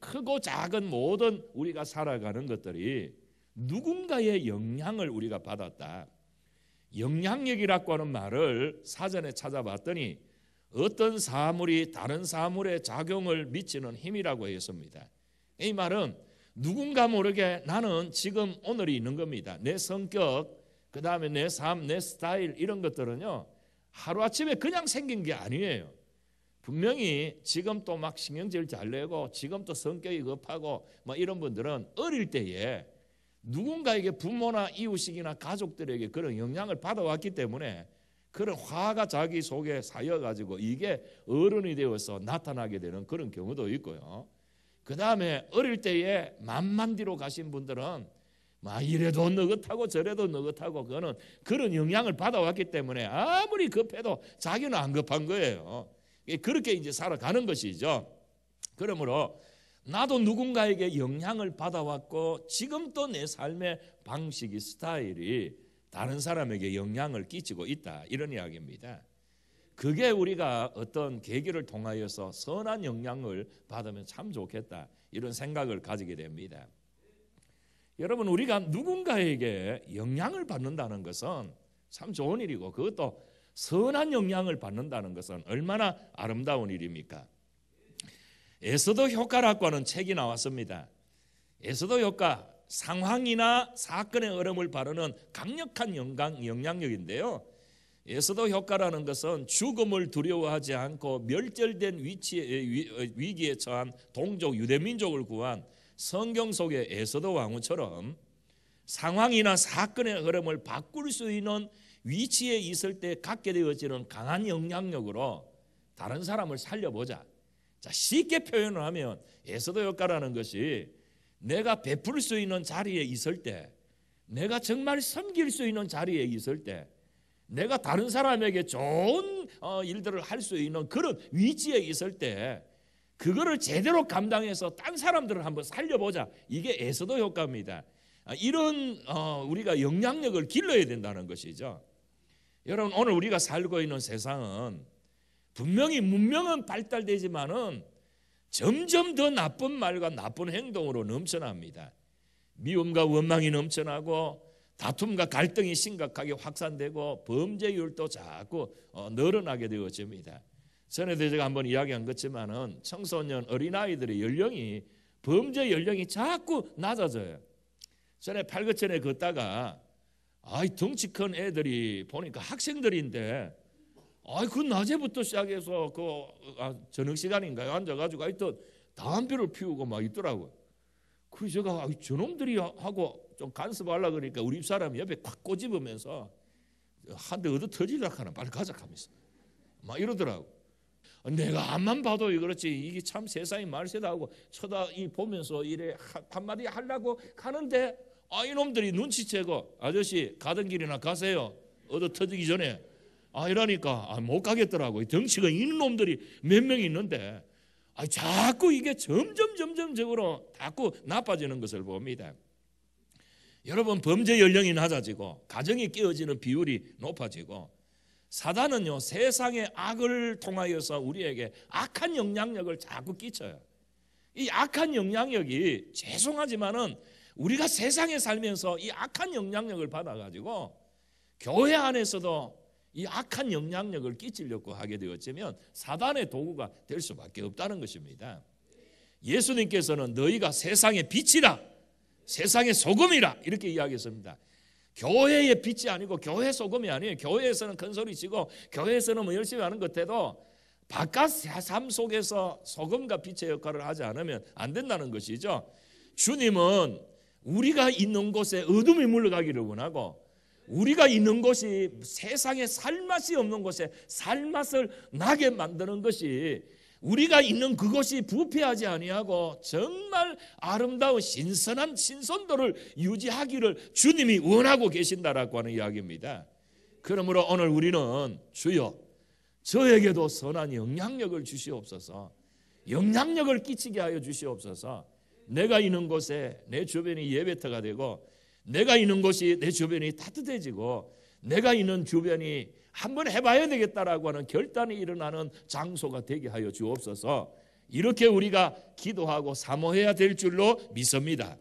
크고 작은 모든 우리가 살아가는 것들이 누군가의 영향을 우리가 받았다. 영향력이라고 하는 말을 사전에 찾아봤더니 어떤 사물이 다른 사물에 작용을 미치는 힘이라고 했습니다. 이 말은 누군가 모르게 나는 지금 오늘이 있는 겁니다. 내 성격, 그 다음에 내 삶, 내 스타일 이런 것들은요 하루아침에 그냥 생긴 게 아니에요. 분명히 지금 또 막 신경질 잘 내고 지금 또 성격이 급하고 뭐 이런 분들은 어릴 때에 누군가에게 부모나 이웃이나 가족들에게 그런 영향을 받아왔기 때문에 그런 화가 자기 속에 쌓여가지고 이게 어른이 되어서 나타나게 되는 그런 경우도 있고요. 그 다음에 어릴 때에 만만디로 가신 분들은 막 이래도 느긋하고 저래도 느긋하고 그런 영향을 받아왔기 때문에 아무리 급해도 자기는 안 급한 거예요. 그렇게 이제 살아가는 것이죠. 그러므로 나도 누군가에게 영향을 받아왔고 지금 또 내 삶의 방식이 스타일이 다른 사람에게 영향을 끼치고 있다 이런 이야기입니다. 그게 우리가 어떤 계기를 통하여서 선한 영향을 받으면 참 좋겠다 이런 생각을 가지게 됩니다. 여러분 우리가 누군가에게 영향을 받는다는 것은 참 좋은 일이고 그것도 선한 영향을 받는다는 것은 얼마나 아름다운 일입니까? 에서도 효과라고 하는 책이 나왔습니다. 에서도 효과, 상황이나 사건의 흐름을 바르는 강력한 영향력인데요. 에서도 효과라는 것은 죽음을 두려워하지 않고 멸절된 위기에 처한 동족 유대민족을 구한 성경 속의 에서도 왕후처럼 상황이나 사건의 흐름을 바꿀 수 있는 위치에 있을 때 갖게 되어지는 강한 영향력으로 다른 사람을 살려보자. 자, 쉽게 표현을 하면 에서도 효과라는 것이 내가 베풀 수 있는 자리에 있을 때, 내가 정말 섬길 수 있는 자리에 있을 때, 내가 다른 사람에게 좋은 일들을 할 수 있는 그런 위치에 있을 때 그거를 제대로 감당해서 딴 사람들을 한번 살려보자. 이게 에서도 효과입니다. 이런 우리가 영향력을 길러야 된다는 것이죠. 여러분 오늘 우리가 살고 있는 세상은 분명히 문명은 발달되지만은 점점 더 나쁜 말과 나쁜 행동으로 넘쳐납니다. 미움과 원망이 넘쳐나고 다툼과 갈등이 심각하게 확산되고 범죄율도 자꾸 늘어나게 되어집니다. 전에도 제가 한번 이야기한 것지만은 청소년 어린아이들의 연령이 범죄 연령이 자꾸 낮아져요. 전에 팔거천에 걷다가 덩치 큰 애들이 보니까 학생들인데 그 낮에부터 시작해서 저녁 시간인가요? 앉아가지고 하여튼 담배를 피우고 막 있더라고요. 그래서 제가 저놈들이 하고 좀 간섭하려고 그러니까 우리 집사람이 옆에 콱 꼬집으면서 한 대 얻어 터지려고 하나 빨리 가자 하면서 막 이러더라고. 내가 앞만 봐도 그렇지 이게 참 세상이 말세다 하고 보면서 이래 한마디 하려고 가는데 이놈들이 눈치채고 아저씨 가던 길이나 가세요. 얻어 터지기 전에 이러니까 못 가겠더라고. 덩치가 있는 놈들이 몇 명 있는데 자꾸 이게 점점적으로 자꾸 나빠지는 것을 봅니다. 여러분 범죄 연령이 낮아지고 가정이 깨어지는 비율이 높아지고 사단은요 세상의 악을 통하여서 우리에게 악한 영향력을 자꾸 끼쳐요. 이 악한 영향력이 죄송하지만은 우리가 세상에 살면서 이 악한 영향력을 받아가지고 교회 안에서도 이 악한 영향력을 끼치려고 하게 되었지만 사단의 도구가 될 수밖에 없다는 것입니다. 예수님께서는 너희가 세상의 빛이라 세상의 소금이라 이렇게 이야기했습니다. 교회의 빛이 아니고 교회 소금이 아니에요. 교회에서는 큰 소리 치고 교회에서는 뭐 열심히 하는 것 해도 바깥 삶 속에서 소금과 빛의 역할을 하지 않으면 안 된다는 것이죠. 주님은 우리가 있는 곳에 어둠이 물러가기를 원하고 우리가 있는 곳이 세상에 살맛이 없는 곳에 살맛을 나게 만드는 것이 우리가 있는 그곳이 부패하지 아니하고 정말 아름다운 신선한 신선도를 유지하기를 주님이 원하고 계신다라고 하는 이야기입니다. 그러므로 오늘 우리는 주여 저에게도 선한 영향력을 주시옵소서, 영향력을 끼치게 하여 주시옵소서. 내가 있는 곳에 내 주변이 예배터가 되고 내가 있는 곳이 내 주변이 따뜻해지고 내가 있는 주변이 한번 해봐야 되겠다라고 하는 결단이 일어나는 장소가 되게 하여 주옵소서. 이렇게 우리가 기도하고 사모해야 될 줄로 믿습니다.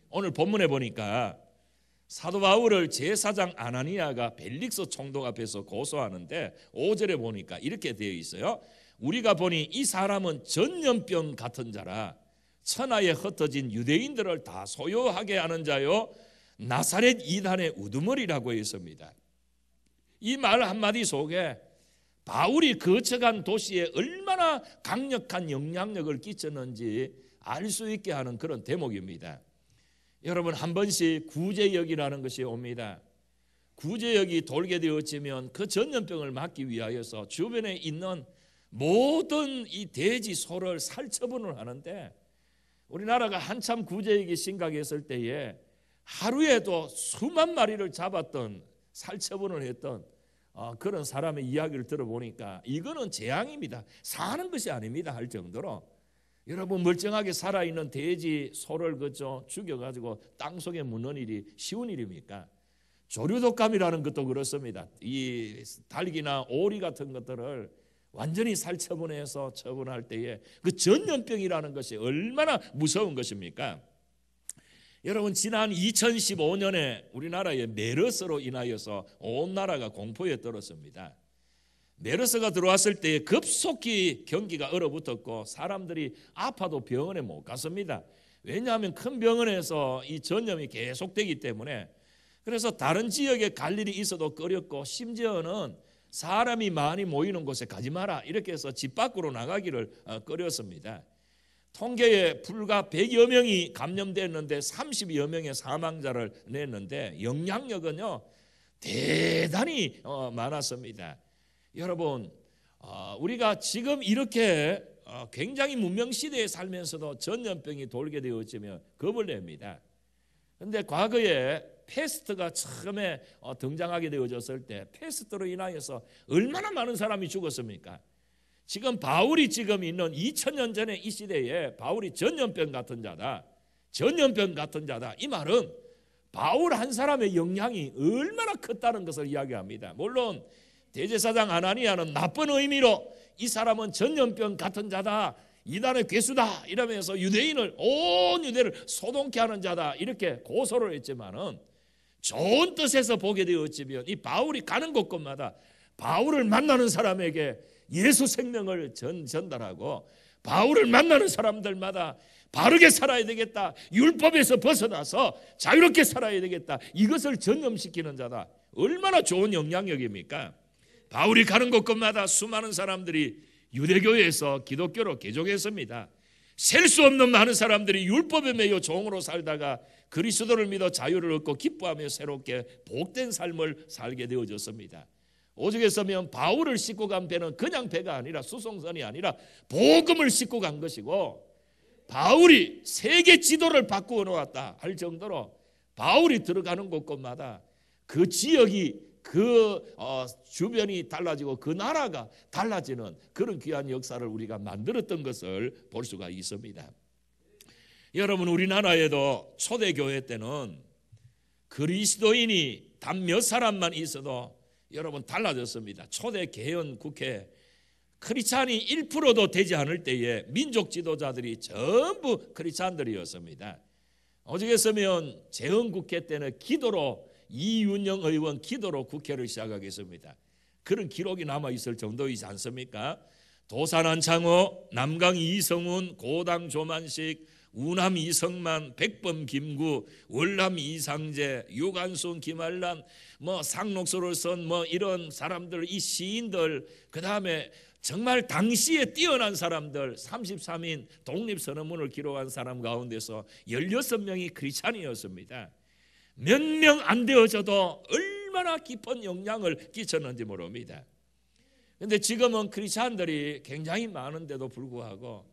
오늘 본문에 보니까 사도 바울을 제사장 아나니아가 벨릭스 총독 앞에서 고소하는데 5절에 보니까 이렇게 되어 있어요. 우리가 보니 이 사람은 전염병 같은 자라 천하에 흩어진 유대인들을 다 소요하게 하는 자요 나사렛 이단의 우두머리라고 했습니다. 이 말 한마디 속에 바울이 거쳐간 도시에 얼마나 강력한 영향력을 끼쳤는지 알 수 있게 하는 그런 대목입니다. 여러분, 한 번씩 구제역이라는 것이 옵니다. 구제역이 돌게 되어지면 그 전염병을 막기 위하여서 주변에 있는 모든 이 돼지, 소를 살처분을 하는데, 우리나라가 한참 구제역이 심각했을 때에 하루에도 수만 마리를 잡았던, 살처분을 했던 그런 사람의 이야기를 들어보니까 이거는 재앙입니다. 사는 것이 아닙니다 할 정도로, 여러분, 멀쩡하게 살아있는 돼지, 소를 그저 죽여가지고 땅속에 묻는 일이 쉬운 일입니까? 조류독감이라는 것도 그렇습니다. 이 닭이나 오리 같은 것들을 완전히 살처분해서 처분할 때에 그 전염병이라는 것이 얼마나 무서운 것입니까? 여러분, 지난 2015년에 우리나라에 메르스로 인하여서 온 나라가 공포에 떨었습니다. 메르스가 들어왔을 때 급속히 경기가 얼어붙었고 사람들이 아파도 병원에 못 갔습니다. 왜냐하면 큰 병원에서 이 전염이 계속되기 때문에. 그래서 다른 지역에 갈 일이 있어도 꺼렸고, 심지어는 사람이 많이 모이는 곳에 가지 마라 이렇게 해서 집 밖으로 나가기를 꺼렸습니다. 통계에 불과 100여 명이 감염됐는데 30여 명의 사망자를 냈는데 영향력은요 대단히 많았습니다. 여러분, 우리가 지금 이렇게 굉장히 문명시대에 살면서도 전염병이 돌게 되어지면 겁을 냅니다. 그런데 과거에 패스트가 처음에 등장하게 되어졌을 때 패스트로 인하여서 얼마나 많은 사람이 죽었습니까? 지금 바울이 지금 있는 2000년 전에 이 시대에 바울이 전염병 같은 자다, 전염병 같은 자다, 이 말은 바울 한 사람의 영향이 얼마나 컸다는 것을 이야기합니다. 물론 대제사장 아나니아는 나쁜 의미로 이 사람은 전염병 같은 자다, 이단의 괴수다 이러면서 유대인을, 온 유대를 소동케 하는 자다 이렇게 고소를 했지만은, 좋은 뜻에서 보게 되었지만 이 바울이 가는 곳곳마다 바울을 만나는 사람에게 예수 생명을 전달하고, 바울을 만나는 사람들마다 바르게 살아야 되겠다, 율법에서 벗어나서 자유롭게 살아야 되겠다, 이것을 전염시키는 자다. 얼마나 좋은 영향력입니까? 바울이 가는 곳곳마다 수많은 사람들이 유대교에서 기독교로 개종했습니다. 셀 수 없는 많은 사람들이 율법에 매여 종으로 살다가 그리스도를 믿어 자유를 얻고 기뻐하며 새롭게 복된 삶을 살게 되어졌습니다. 오죽 했으면 바울을 싣고 간 배는 그냥 배가 아니라, 수송선이 아니라 복음을 싣고 간 것이고, 바울이 세계 지도를 바꾸어 놓았다 할 정도로 바울이 들어가는 곳곳마다 그 지역이, 그 주변이 달라지고 그 나라가 달라지는 그런 귀한 역사를 우리가 만들었던 것을 볼 수가 있습니다. 여러분, 우리나라에도 초대교회 때는 그리스도인이 단 몇 사람만 있어도 여러분 달라졌습니다. 초대 개헌 국회 크리스찬이 1%도 되지 않을 때에 민족 지도자들이 전부 크리스찬들이었습니다. 오죽했으면 재헌국회 때는 기도로, 이윤영 의원 기도로 국회를 시작하겠습니다. 그런 기록이 남아있을 정도이지 않습니까? 도산 안창호, 남강 이성훈, 고당 조만식, 우남 이성만, 백범 김구, 월남 이상재, 유관순 김한란, 상록소를 쓴 이런 사람들, 이 시인들, 그 다음에 정말 당시에 뛰어난 사람들, 33인 독립선언문을 기록한 사람 가운데서 16명이 크리스찬이었습니다. 몇 명 안 되어져도 얼마나 깊은 영향을 끼쳤는지 모릅니다. 그런데 지금은 크리스찬들이 굉장히 많은데도 불구하고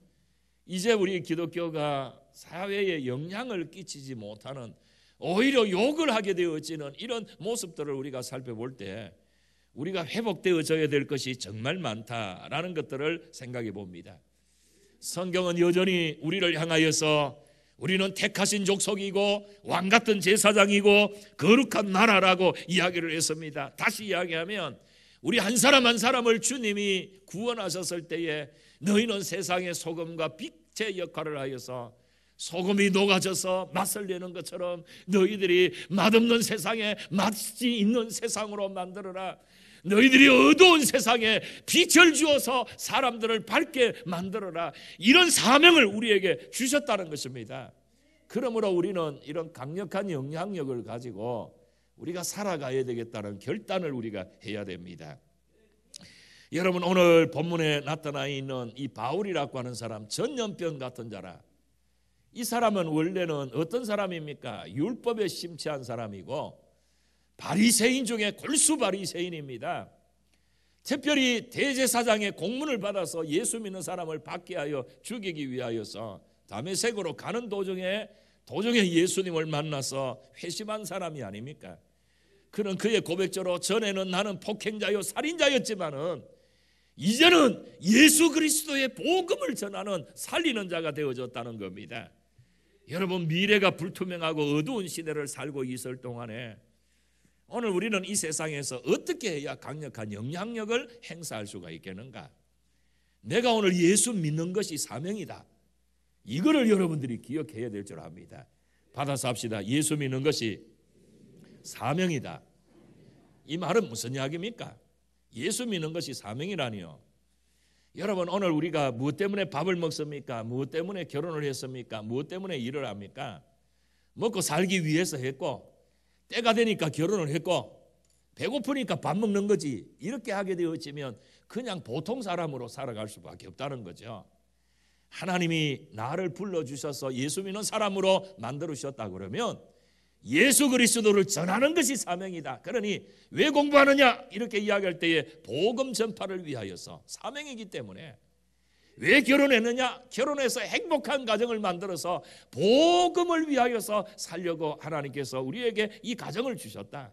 이제 우리 기독교가 사회에 영향을 끼치지 못하는, 오히려 욕을 하게 되어지는 이런 모습들을 우리가 살펴볼 때 우리가 회복되어져야 될 것이 정말 많다라는 것들을 생각해 봅니다. 성경은 여전히 우리를 향하여서 우리는 택하신 족속이고 왕같은 제사장이고 거룩한 나라라고 이야기를 했습니다. 다시 이야기하면 우리 한 사람 한 사람을 주님이 구원하셨을 때에 너희는 세상의 소금과 빛의 역할을 하여서 소금이 녹아져서 맛을 내는 것처럼 너희들이 맛없는 세상에 맛이 있는 세상으로 만들어라. 너희들이 어두운 세상에 빛을 주어서 사람들을 밝게 만들어라. 이런 사명을 우리에게 주셨다는 것입니다. 그러므로 우리는 이런 강력한 영향력을 가지고 우리가 살아가야 되겠다는 결단을 우리가 해야 됩니다. 여러분, 오늘 본문에 나타나 있는 이 바울이라고 하는 사람, 전염병 같은 자라. 이 사람은 원래는 어떤 사람입니까? 율법에 심취한 사람이고 바리새인 중에 골수 바리새인입니다. 특별히 대제사장의 공문을 받아서 예수 믿는 사람을 받게 하여 죽이기 위하여서 다메섹으로 가는 도중에 예수님을 만나서 회심한 사람이 아닙니까? 그는 그의 고백대로 전에는 나는 폭행자요 살인자였지만은 이제는 예수 그리스도의 복음을 전하는 살리는 자가 되어졌다는 겁니다. 여러분, 미래가 불투명하고 어두운 시대를 살고 있을 동안에 오늘 우리는 이 세상에서 어떻게 해야 강력한 영향력을 행사할 수가 있겠는가? 내가 오늘 예수 믿는 것이 사명이다. 이거를 여러분들이 기억해야 될 줄 압니다. 받아서 합시다. 예수 믿는 것이 사명이다. 이 말은 무슨 이야기입니까? 예수 믿는 것이 사명이라니요. 여러분, 오늘 우리가 무엇 때문에 밥을 먹습니까? 무엇 때문에 결혼을 했습니까? 무엇 때문에 일을 합니까? 먹고 살기 위해서 했고, 때가 되니까 결혼을 했고, 배고프니까 밥 먹는 거지. 이렇게 하게 되어지면 그냥 보통 사람으로 살아갈 수밖에 없다는 거죠. 하나님이 나를 불러주셔서 예수 믿는 사람으로 만들으셨다 그러면 예수 그리스도를 전하는 것이 사명이다. 그러니 왜 공부하느냐 이렇게 이야기할 때에 복음 전파를 위하여서 사명이기 때문에. 왜 결혼했느냐? 결혼해서 행복한 가정을 만들어서 복음을 위하여서 살려고 하나님께서 우리에게 이 가정을 주셨다.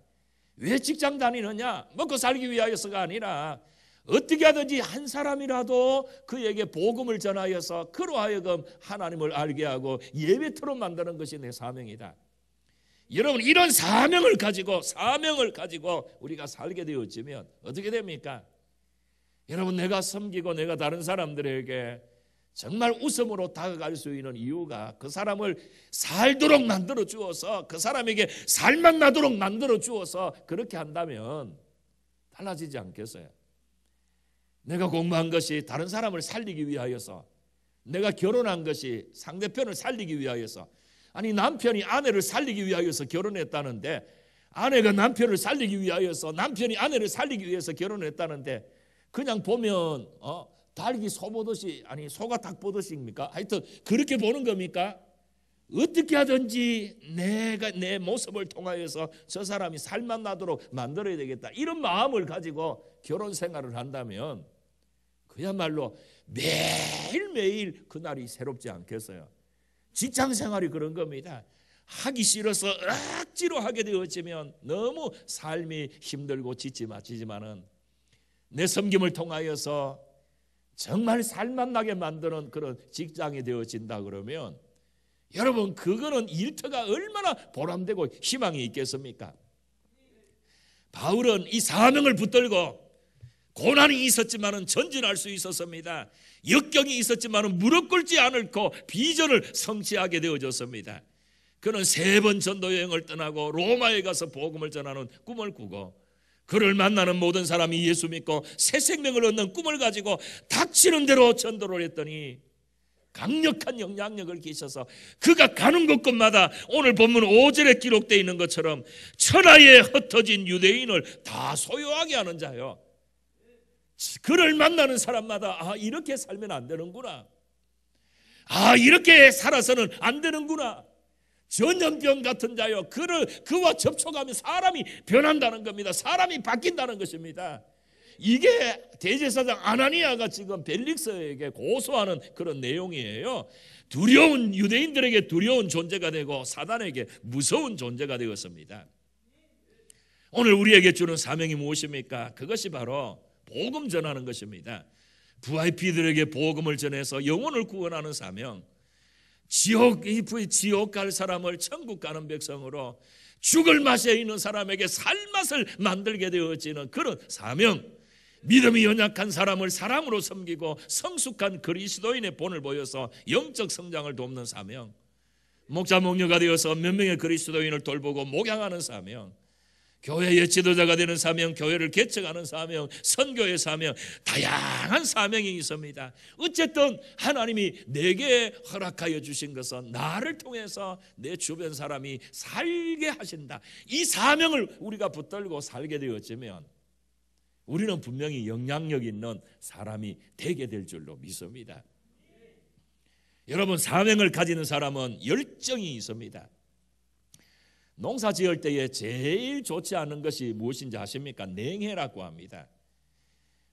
왜 직장 다니느냐? 먹고 살기 위하여서가 아니라 어떻게 하든지 한 사람이라도 그에게 복음을 전하여서 그로 하여금 하나님을 알게 하고 예배터로 만드는 것이 내 사명이다. 여러분, 이런 사명을 가지고 우리가 살게 되어지면 어떻게 됩니까? 여러분, 내가 섬기고 내가 다른 사람들에게 정말 웃음으로 다가갈 수 있는 이유가 그 사람을 살도록 만들어 주어서 그 사람에게 살만 나도록 만들어 주어서 그렇게 한다면 달라지지 않겠어요? 내가 공부한 것이 다른 사람을 살리기 위하여서, 내가 결혼한 것이 상대편을 살리기 위하여서, 아니 남편이 아내를 살리기 위하여서 결혼했다는데, 아내가 남편을 살리기 위하여서, 남편이 아내를 살리기 위해서 결혼했다는데 그냥 보면 닭이 소 보듯이, 아니 소가 닭 보듯이입니까? 하여튼 그렇게 보는 겁니까? 어떻게 하든지 내가 내 모습을 통하여서 저 사람이 살만 나도록 만들어야 되겠다, 이런 마음을 가지고 결혼 생활을 한다면 그야말로 매일매일 그날이 새롭지 않겠어요? 직장 생활이 그런 겁니다. 하기 싫어서 억지로 하게 되어지면 너무 삶이 힘들고 지치지만은 내 섬김을 통하여서 정말 살만 나게 만드는 그런 직장이 되어진다 그러면 여러분, 그거는 일터가 얼마나 보람되고 희망이 있겠습니까? 바울은 이 사명을 붙들고 고난이 있었지만은 전진할 수 있었습니다. 역경이 있었지만은 무릎 꿇지 않고 비전을 성취하게 되어졌습니다. 그는 3번 전도 여행을 떠나고 로마에 가서 복음을 전하는 꿈을 꾸고, 그를 만나는 모든 사람이 예수 믿고 새 생명을 얻는 꿈을 가지고 닥치는 대로 전도를 했더니 강력한 영향력을 끼쳐서 그가 가는 곳곳마다 오늘 본문 5절에 기록되어 있는 것처럼 천하에 흩어진 유대인을 다 소유하게 하는 자요. 그를 만나는 사람마다 이렇게 살면 안 되는구나, 이렇게 살아서는 안 되는구나, 전염병 같은 자요, 그와 접촉하면 사람이 변한다는 겁니다. 사람이 바뀐다는 것입니다. 이게 대제사장 아나니아가 지금 벨릭스에게 고소하는 그런 내용이에요. 두려운, 유대인들에게 두려운 존재가 되고 사단에게 무서운 존재가 되었습니다. 오늘 우리에게 주는 사명이 무엇입니까? 그것이 바로 복음 전하는 것입니다. VIP들에게 복음을 전해서 영혼을 구원하는 사명, 지옥 갈 사람을 천국 가는 백성으로, 죽을 맛에 있는 사람에게 살맛을 만들게 되어지는 그런 사명, 믿음이 연약한 사람을 사랑으로 섬기고 성숙한 그리스도인의 본을 보여서 영적 성장을 돕는 사명, 목자 목녀가 되어서 몇 명의 그리스도인을 돌보고 목양하는 사명, 교회의 지도자가 되는 사명, 교회를 개척하는 사명, 선교의 사명, 다양한 사명이 있습니다. 어쨌든 하나님이 내게 허락하여 주신 것은 나를 통해서 내 주변 사람이 살게 하신다. 이 사명을 우리가 붙들고 살게 되었으면 우리는 분명히 영향력 있는 사람이 되게 될 줄로 믿습니다. 여러분, 사명을 가지는 사람은 열정이 있습니다. 농사 지을 때에 제일 좋지 않은 것이 무엇인지 아십니까? 냉해라고 합니다.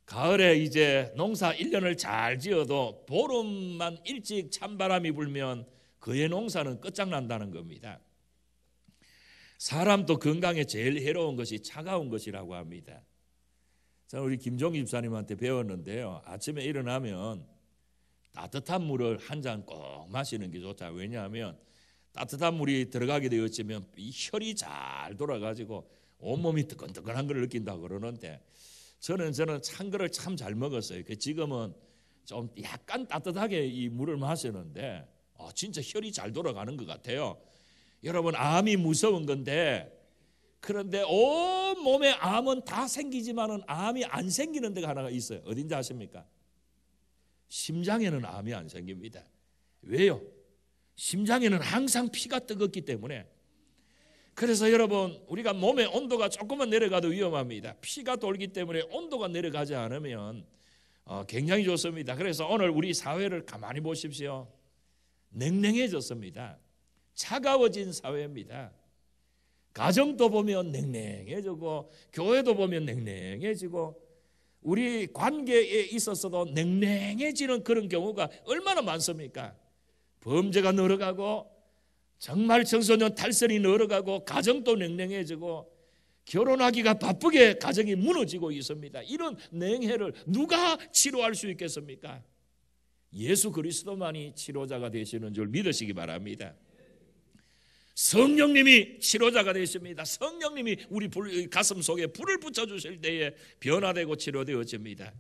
가을에 이제 농사 1년을 잘 지어도 보름만 일찍 찬바람이 불면 그의 농사는 끝장난다는 겁니다. 사람도 건강에 제일 해로운 것이 차가운 것이라고 합니다. 저는 우리 김종기 집사님한테 배웠는데요, 아침에 일어나면 따뜻한 물을 한 잔 꼭 마시는 게 좋다. 왜냐하면 따뜻한 물이 들어가게 되었으면 이 혈이 잘 돌아가지고 온몸이 뜨끈뜨끈한 걸 느낀다고 그러는데, 저는 찬 거를 참 잘 먹었어요. 지금은 좀 약간 따뜻하게 이 물을 마시는데 진짜 혈이 잘 돌아가는 것 같아요. 여러분, 암이 무서운 건데, 그런데 온 몸에 암은 다 생기지만은 암이 안 생기는 데가 하나가 있어요. 어딘지 아십니까? 심장에는 암이 안 생깁니다. 왜요? 심장에는 항상 피가 뜨겁기 때문에. 그래서 여러분, 우리가 몸의 온도가 조금만 내려가도 위험합니다. 피가 돌기 때문에 온도가 내려가지 않으면 굉장히 좋습니다. 그래서 오늘 우리 사회를 가만히 보십시오. 냉랭해졌습니다. 차가워진 사회입니다. 가정도 보면 냉랭해지고 교회도 보면 냉랭해지고 우리 관계에 있어서도 냉랭해지는 그런 경우가 얼마나 많습니까? 범죄가 늘어가고 정말 청소년 탈선이 늘어가고 가정도 냉랭해지고 결혼하기가 바쁘게 가정이 무너지고 있습니다. 이런 냉해를 누가 치료할 수 있겠습니까? 예수 그리스도만이 치료자가 되시는 줄 믿으시기 바랍니다. 성령님이 치료자가 되십니다. 성령님이 우리 가슴 속에 불을 붙여주실 때에 변화되고 치료되어집니다.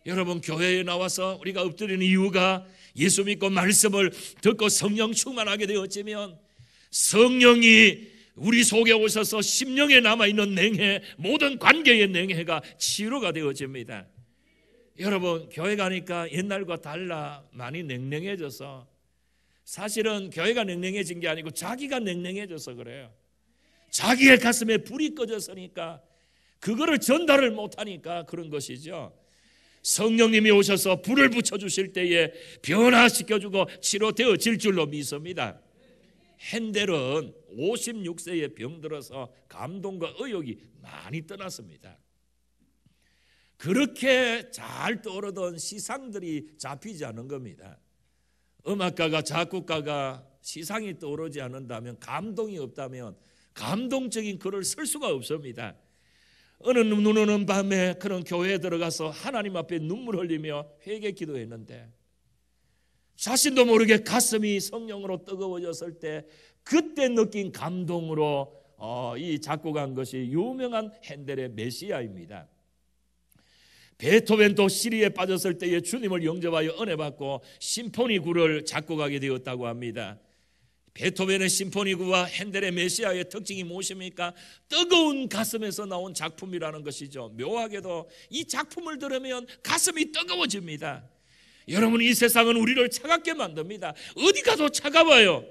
여러분, 교회에 나와서 우리가 엎드리는 이유가 예수 믿고 말씀을 듣고 성령 충만하게 되어지면 성령이 우리 속에 오셔서 심령에 남아있는 냉해, 모든 관계의 냉해가 치료가 되어집니다. 여러분, 교회 가니까 옛날과 달라 많이 냉랭해져서, 사실은 교회가 냉랭해진 게 아니고 자기가 냉랭해져서 그래요. 자기의 가슴에 불이 꺼졌으니까 그거를 전달을 못하니까 그런 것이죠. 성령님이 오셔서 불을 붙여주실 때에 변화시켜주고 치료되어질 줄로 믿습니다. 핸델은 56세에 병들어서 감동과 의욕이 많이 떠났습니다. 그렇게 잘 떠오르던 시상들이 잡히지 않은 겁니다. 음악가가, 작곡가가 시상이 떠오르지 않는다면, 감동이 없다면 감동적인 글을 쓸 수가 없습니다. 어느 눈 오는 밤에 그런 교회에 들어가서 하나님 앞에 눈물 흘리며 회개 기도했는데 자신도 모르게 가슴이 성령으로 뜨거워졌을 때 그때 느낀 감동으로 이 작곡한 것이 유명한 핸델의 메시아입니다. 베토벤도 시리에 빠졌을 때에 주님을 영접하여 은혜 받고 심포니구를 작곡하게 되었다고 합니다. 베토벤의 심포니구와 핸델의 메시아의 특징이 무엇입니까? 뜨거운 가슴에서 나온 작품이라는 것이죠. 묘하게도 이 작품을 들으면 가슴이 뜨거워집니다. 여러분, 이 세상은 우리를 차갑게 만듭니다. 어디 가도 차가워요.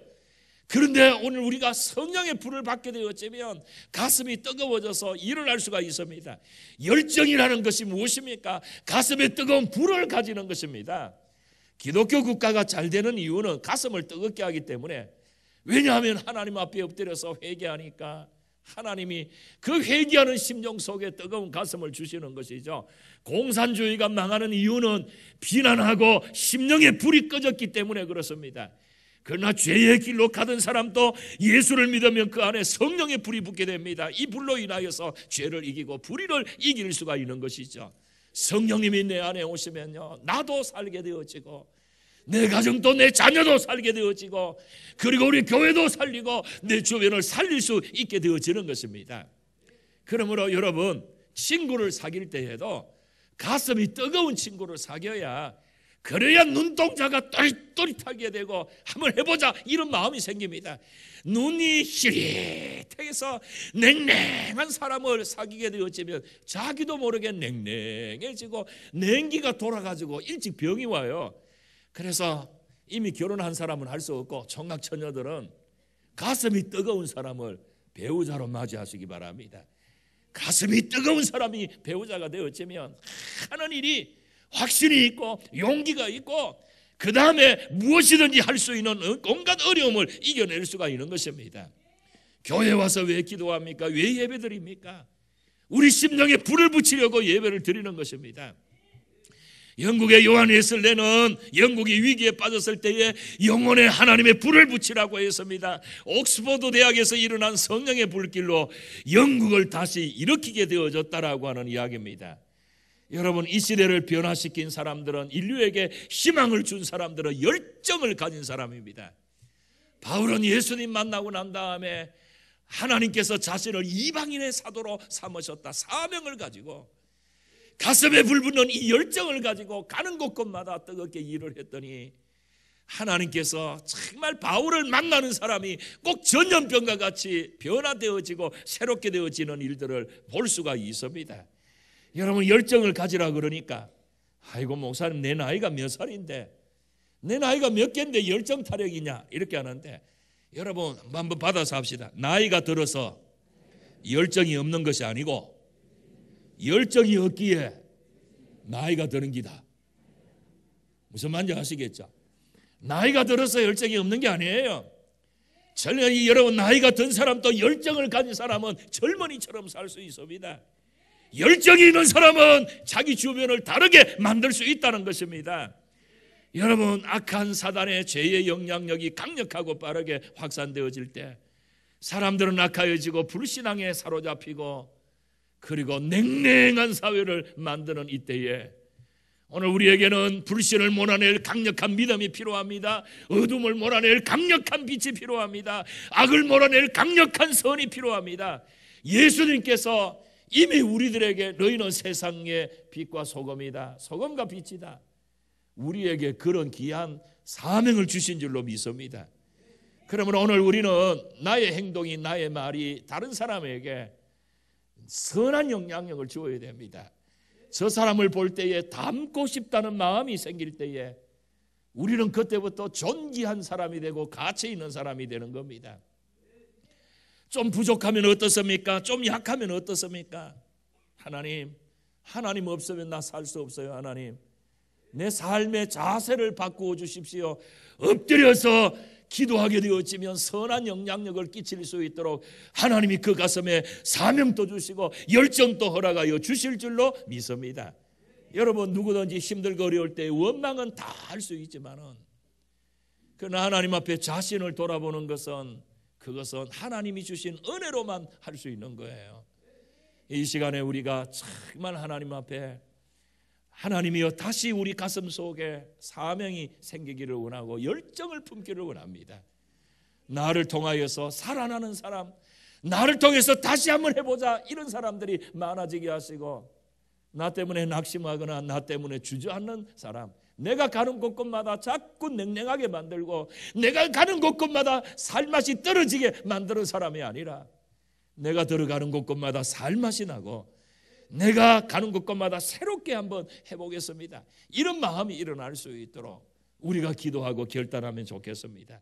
그런데 오늘 우리가 성령의 불을 받게 되었으면 가슴이 뜨거워져서 일어날 수가 있습니다. 열정이라는 것이 무엇입니까? 가슴에 뜨거운 불을 가지는 것입니다. 기독교 국가가 잘 되는 이유는 가슴을 뜨겁게 하기 때문에, 왜냐하면 하나님 앞에 엎드려서 회개하니까 하나님이 그 회개하는 심령 속에 뜨거운 가슴을 주시는 것이죠. 공산주의가 망하는 이유는 비난하고 심령에 불이 꺼졌기 때문에 그렇습니다. 그러나 죄의 길로 가던 사람도 예수를 믿으면 그 안에 성령의 불이 붙게 됩니다. 이 불로 인하여서 죄를 이기고 불의를 이길 수가 있는 것이죠. 성령님이 내 안에 오시면요, 나도 살게 되어지고 내 가정도 내 자녀도 살게 되어지고 그리고 우리 교회도 살리고 내 주변을 살릴 수 있게 되어지는 것입니다. 그러므로 여러분, 친구를 사귈 때에도 가슴이 뜨거운 친구를 사귀어야, 그래야 눈동자가 또릿또릿하게 되고 한번 해보자 이런 마음이 생깁니다. 눈이 희릿해서 냉랭한 사람을 사귀게 되어지면 자기도 모르게 냉랭해지고 냉기가 돌아가지고 일찍 병이 와요. 그래서 이미 결혼한 사람은 할 수 없고 총각 처녀들은 가슴이 뜨거운 사람을 배우자로 맞이하시기 바랍니다. 가슴이 뜨거운 사람이 배우자가 되어지면 하는 일이 확신이 있고 용기가 있고 그 다음에 무엇이든지 할 수 있는 온갖 어려움을 이겨낼 수가 있는 것입니다. 교회 와서 왜 기도합니까? 왜 예배드립니까? 우리 심령에 불을 붙이려고 예배를 드리는 것입니다. 영국의 요한 웨슬레는 영국이 위기에 빠졌을 때에 영혼에 하나님의 불을 붙이라고 했습니다. 옥스퍼드 대학에서 일어난 성령의 불길로 영국을 다시 일으키게 되어졌다라고 하는 이야기입니다. 여러분, 이 시대를 변화시킨 사람들은, 인류에게 희망을 준 사람들은 열정을 가진 사람입니다. 바울은 예수님 만나고 난 다음에 하나님께서 자신을 이방인의 사도로 삼으셨다, 사명을 가지고 가슴에 불붙는 이 열정을 가지고 가는 곳곳마다 뜨겁게 일을 했더니 하나님께서 정말 바울을 만나는 사람이 꼭 전염병과 같이 변화되어지고 새롭게 되어지는 일들을 볼 수가 있습니다. 여러분, 열정을 가지라 그러니까 아이고 목사님 내 나이가 몇 살인데, 내 나이가 몇 개인데 열정 타령이냐 이렇게 하는데, 여러분 한번 받아서 합시다. 나이가 들어서 열정이 없는 것이 아니고 열정이 없기에 나이가 드는 기다. 무슨 말인지 아시겠죠? 나이가 들어서 열정이 없는 게 아니에요. 여러분, 나이가 든 사람도 열정을 가진 사람은 젊은이처럼 살 수 있습니다. 열정이 있는 사람은 자기 주변을 다르게 만들 수 있다는 것입니다. 여러분, 악한 사단의 죄의 영향력이 강력하고 빠르게 확산되어질 때 사람들은 악하여지고 불신앙에 사로잡히고 그리고 냉랭한 사회를 만드는 이때에 오늘 우리에게는 불신을 몰아낼 강력한 믿음이 필요합니다. 어둠을 몰아낼 강력한 빛이 필요합니다. 악을 몰아낼 강력한 선이 필요합니다. 예수님께서 이미 우리들에게 너희는 세상의 빛과 소금이다, 소금과 빛이다, 우리에게 그런 귀한 사명을 주신 줄로 믿습니다. 그러면 오늘 우리는 나의 행동이, 나의 말이 다른 사람에게 선한 영향력을 주어야 됩니다. 저 사람을 볼 때에 닮고 싶다는 마음이 생길 때에 우리는 그때부터 존귀한 사람이 되고 가치 있는 사람이 되는 겁니다. 좀 부족하면 어떻습니까? 좀 약하면 어떻습니까? 하나님 없으면 나 살 수 없어요. 하나님, 내 삶의 자세를 바꾸어 주십시오. 엎드려서 기도하게 되어지면 선한 영향력을 끼칠 수 있도록 하나님이 그 가슴에 사명도 주시고 열정도 허락하여 주실 줄로 믿습니다. 여러분, 누구든지 힘들고 어려울 때 원망은 다 할 수 있지만은, 그러나 하나님 앞에 자신을 돌아보는 것은, 그것은 하나님이 주신 은혜로만 할 수 있는 거예요. 이 시간에 우리가 정말 하나님 앞에, 하나님이여 다시 우리 가슴 속에 사명이 생기기를 원하고 열정을 품기를 원합니다. 나를 통하여서 살아나는 사람, 나를 통해서 다시 한번 해보자, 이런 사람들이 많아지게 하시고, 나 때문에 낙심하거나 나 때문에 주저앉는 사람, 내가 가는 곳곳마다 자꾸 냉랭하게 만들고 내가 가는 곳곳마다 살맛이 떨어지게 만드는 사람이 아니라, 내가 들어가는 곳곳마다 살맛이 나고 내가 가는 곳곳마다 새롭게 한번 해보겠습니다, 이런 마음이 일어날 수 있도록 우리가 기도하고 결단하면 좋겠습니다.